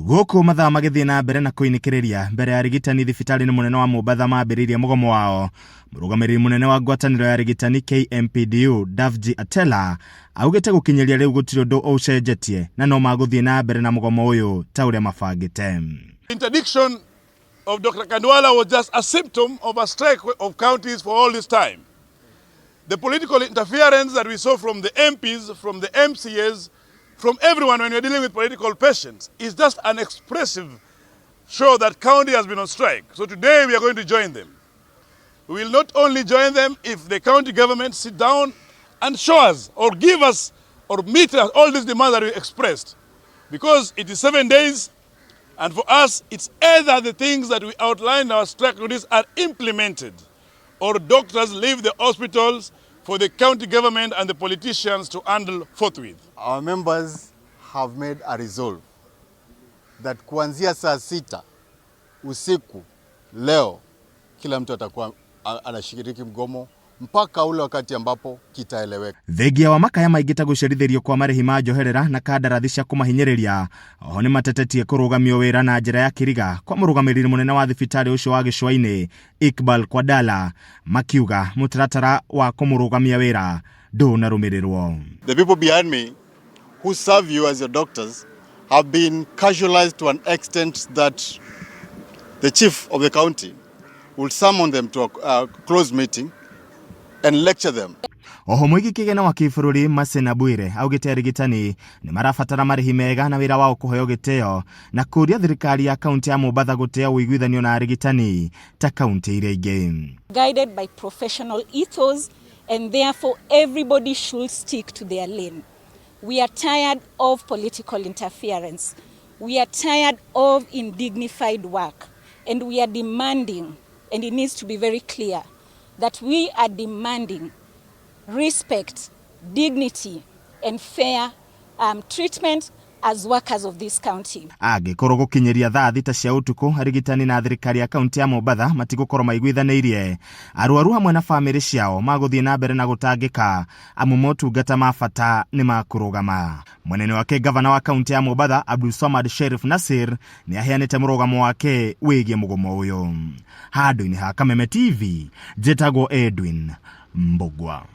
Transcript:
Gũkũ mathaa magĩthiĩ na mbere na kũinĩkĩrĩria mbere ya arigitani thibitarĩ-inĩ mũnene wa Mombatha mambĩrĩirie mũgomo wao, mũrũgamĩrĩri mũnene wa ngwatanĩro ya arigitani KMPDU Davji Atela augĩte gũkinyĩria rĩu gũtirĩ ũndũ ũcenjetie na no magũthiĩ na mbere na mũgomo ũyũ ta ũrĩa mabangĩte. Interdiction of Dr. Khandwala was just a symptom of a strike of counties for all this time. The political interference that we saw from the MPs, from the MCAs, from everyone when you're dealing with political patients is just an expressive show that county has been on strike. So today we are going to join them. We will not only join them if the county government sit down and show us or give us or meet us all these demands that we expressed. Because it is 7 days, and for us it's either the things that we outlined in our strike notice are implemented or doctors leave the hospitals for the county government and the politicians to handle forthwith. Our members have made a resolve that kuanzia saa 6 usiku leo kila mtu atakuwa anashiriki mgomo mpaka ule wakati ambapo kitaeleweka. Thengia wa makaya maingĩ ta gũcerithĩrio kwa marĩhi ma njoherera na kandarathi cia kũmahinyĩrĩria, oho nĩ matetetie kũrũgamio wĩra na njĩra ya kĩriga kwa mũrũgamĩrĩri mũnene wa thibitarĩ ũcio wa Gĩcũa-inĩ Iqbal Kwadala, makiuga mũtaratara wa kũmũrũgamia wĩra ndũnarũmĩrĩrwo. The people behind me who serve you as your doctors have been casualized to an extent that the chief of the county will summon them to a closed meeting and lecture them. Oho mũigi kĩgĩna wa kĩbũrũri Masena Bwire augĩte arigitani nĩ marabatara marĩhi mega na wĩra wao kũheo gĩtĩo na kũria thirikari ya kaunti ya Mombatha gũtĩa ũiguithanio na arigitani ta kaunti iria ingĩ. Guided by professional ethos, and therefore everybody should stick to their lane. We are tired of political interference. We are tired of undignified work, and we are demanding, and it needs to be very clear, that we are demanding respect, dignity, and fair treatment as workers of this county. Angĩkorwo gũkinyĩria thaa 6 cia ũtukũ, arigitani na thirikari ya kaunti ya Mombatha matigũkorwo maiguithanĩirie, arwaru hamwe na famĩlĩ ciao magũthiĩ na mbere na gũtangĩka amu motungata ma bata nĩ makũrũgama. Mũnene wake gavana wa kaunti ya Mombatha Abdulswamad Sherif Nassir nĩ aheanĩte mũrũgamo wake wĩgiĩ mũgomo ũyũ. Handũ-inĩ ha Kameme TV, njĩtagwo Edwin Mbugua.